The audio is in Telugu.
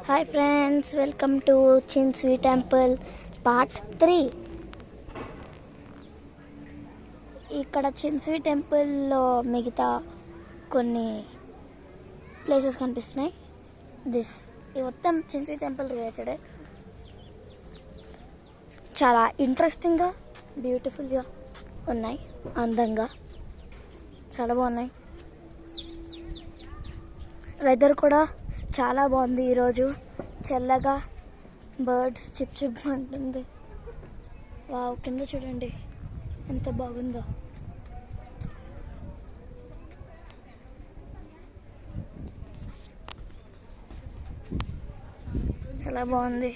హాయ్ ఫ్రెండ్స్, వెల్కమ్ టు చిన్స్వి టెంపుల్ పార్ట్ 3. ఇక్కడ చిన్స్వి టెంపుల్లో మిగతా కొన్ని ప్లేసెస్ కనిపిస్తున్నాయి. ఇది మొత్తం చిన్స్వి టెంపుల్ రిలేటెడ్. చాలా ఇంట్రెస్టింగ్గా, బ్యూటిఫుల్గా ఉన్నాయి, అందంగా చాలా బాగున్నాయి. వెదర్ కూడా చాలా బాగుంది ఈరోజు, చల్లగా, బర్డ్స్ చిప్ చిప్ అంటుంది. వావ్, కింద చూడండి ఎంత బాగుందో. చాలా బాగుంది.